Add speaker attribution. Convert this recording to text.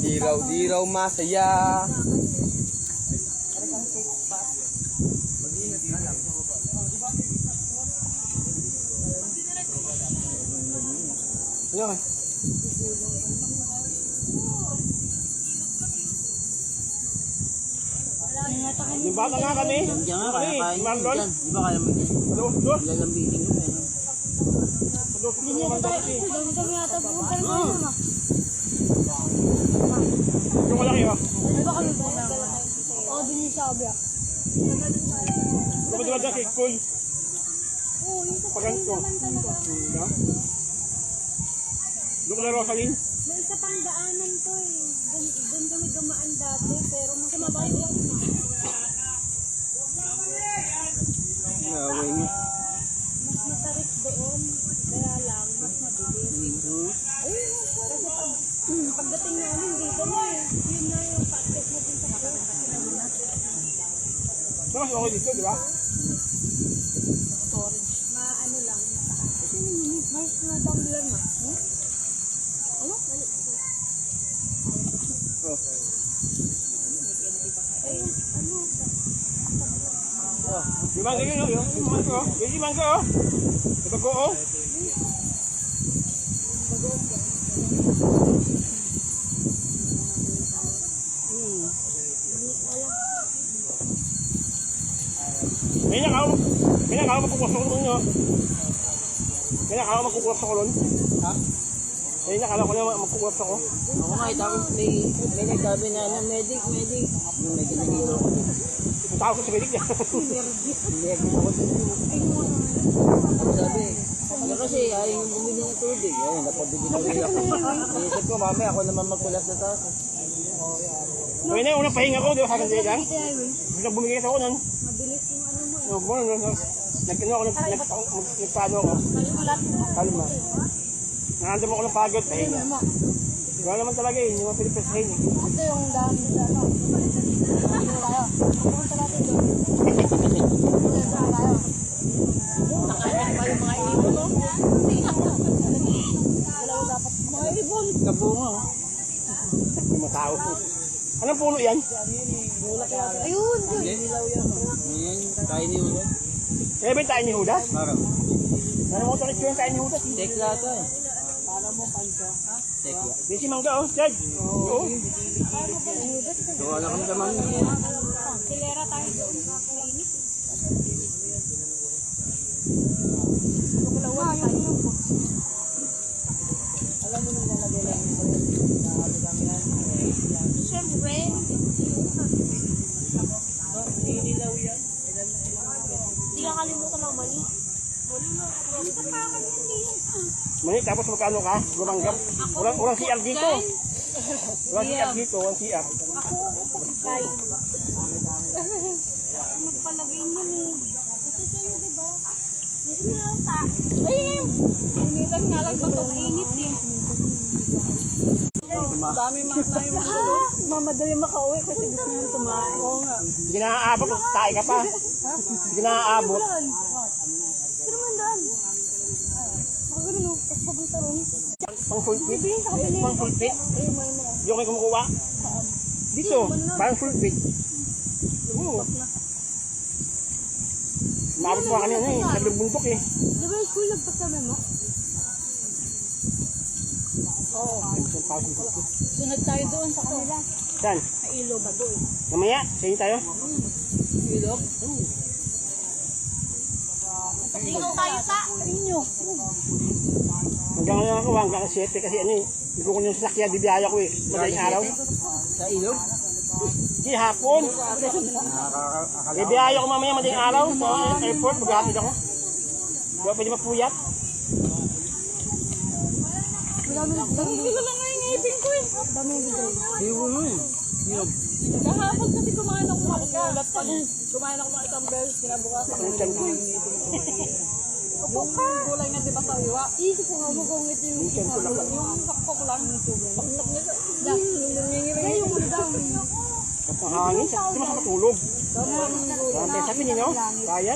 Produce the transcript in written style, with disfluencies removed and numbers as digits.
Speaker 1: Diraw-diraw masaya. Ano? Yung bata nga kami.
Speaker 2: Diyan nga, kaya kain mo dyan. Di ba kaya mo dyan? Lalambitin ko eh.
Speaker 3: Hindi na tayo. Dami kami yata pumunta rin kayo naman.
Speaker 1: Yung ko lang yun.
Speaker 3: Ay ba kami pumunta rin? Oo, din yung sabi ah.
Speaker 1: Kapag diba dyan, cool.
Speaker 3: Oo, yung sa
Speaker 1: Paganto.
Speaker 3: naman talaga.
Speaker 1: Doon ko lang Rosaline.
Speaker 3: May isa pang daanan to eh. Doon kami dumaan dati, pero mas mabalik na.
Speaker 1: Naway niya.
Speaker 3: Mas matarik doon, kaya lang, mas mabilis. Ayun, kasi pagdating namin dito na eh. Yun na yung packet na dun sa pagkakas.
Speaker 1: Mas okay dito, di ba?
Speaker 3: Maano lang, mataas. Mas nadambulan ma. Ano?
Speaker 1: Oh.
Speaker 3: Ayun, ano?
Speaker 1: Yung mangga yun, yung mangga, oh. Yung mangga, oh. Ito ko, oh. May nakakaw magkukuha sa kulon nyo. May nakakaw magkukuha sa kulon.
Speaker 2: Ha?
Speaker 1: May nakakaw ko na magkukuha sa ko.
Speaker 2: Ako nga, tapos may nagsabi na ano, medic. Yung medyo nagilo ko dito.
Speaker 1: Ang tao ko sa medic niya.
Speaker 2: Hindi ako dito. Ako sabi, kasi ayaw yung bumili ng tubig. Ayun, napabili ko rin ako. Iisip ko, mamaya ako naman magkulas na taas.
Speaker 1: Ngayon na yung unang pahinga ko, di ba? Sa kanya lang. Biglang bumigay sa kunan.
Speaker 3: Mabilis yung ano mo.
Speaker 1: Nagpaano ako. Kalma. Nakandam ako ng pagod, pahinga. Gano'n naman talaga eh, yung mga Pilipisahin eh.
Speaker 3: Ito yung dami sa ano. Ano tayo? Pumunta natin doon. Pumunta tayo.
Speaker 2: Nakain pa yung mga ibon, no?
Speaker 3: Dalawa dapat.
Speaker 2: Mga ibon. Kabunga, oh.
Speaker 1: Yung mga tao. Anong puno yan?
Speaker 3: Ayun!
Speaker 2: Dilaw yan, oh. Ayan, tayo ni Ulo.
Speaker 1: Kaya ba yung tayo ni Judas?
Speaker 2: Parang.
Speaker 1: Ano mo tayo yung tayo ni Judas?
Speaker 2: Tekla ito eh. Para mo pansa. Tekla.
Speaker 1: Di si Mangga oh, Judge. Oo.
Speaker 2: So, wala kami sa mga.
Speaker 3: Silera tayo doon. Mainit. Tukulawan tayo.
Speaker 2: Alam mo nung nalagay lang yung sabi kami yan.
Speaker 3: Siyempre.
Speaker 2: Ninilaw yan.
Speaker 3: Hindi ka kalimutan ng mali.
Speaker 1: Mani, tapos magkano ka? Gumanggap. Walang CR dito. Walang CR dito, walang CR.
Speaker 3: Ako pagkain. Magpalagay mo ni. Ito sa'yo, diba? Dito na lang ta. Ayun! Initan nga lang ito. Init eh.
Speaker 2: Dami mga tayo mga.
Speaker 3: Mamadali makauwi kasi gusto nyo tumain.
Speaker 2: Oo nga.
Speaker 1: Hindi na naaabot, tayo ka pa. Hindi na naaabot.
Speaker 3: Ito naman daan. Magano no? Tapos papunta ron.
Speaker 1: Pang full fit? Pang full fit?
Speaker 3: Ayun mo mo.
Speaker 1: Yung kayo kumukuha? Dito, parang full fit. Oo. Maabot pa kami eh, sa bundok eh.
Speaker 3: Di ba yung school nagpasama mo?
Speaker 1: Oo.
Speaker 3: Sunod tayo doon sa kanila.
Speaker 1: Saan?
Speaker 3: Sa ilo ba doon?
Speaker 1: Mamaya, sa inyo tayo.
Speaker 3: Ilog? Ikaw tayo sa inyo.
Speaker 1: Hanggang ano ako, hanggang 7 kasi ano eh. Hindi ko yung sasakyan, bibiyaya ko eh. Madaling araw.
Speaker 2: Sa ilog?
Speaker 1: Di hapon. Bibiyaya ko mamaya madaling araw sa airport, maghahatid ako. Di ba pwede mapuyat?
Speaker 3: Dami lang nga yung ngipin ko eh. Dami yung bigay.
Speaker 2: Iwo mo eh. Ilog.
Speaker 3: Kahapon kasi kumain ako makalat pa. Kumain ako ng isang bells, kinabukasan.
Speaker 1: Ang tiyan ko eh.
Speaker 3: Opo ka. Kulay nga diba sa iwa? Isip ko nga mo kung ito yung sakpo ko lang. Bakit niya sa... Nangingirin. Yung daw.
Speaker 1: Sa pangangin, di mo sa matulog. Sabi niyo, kaya?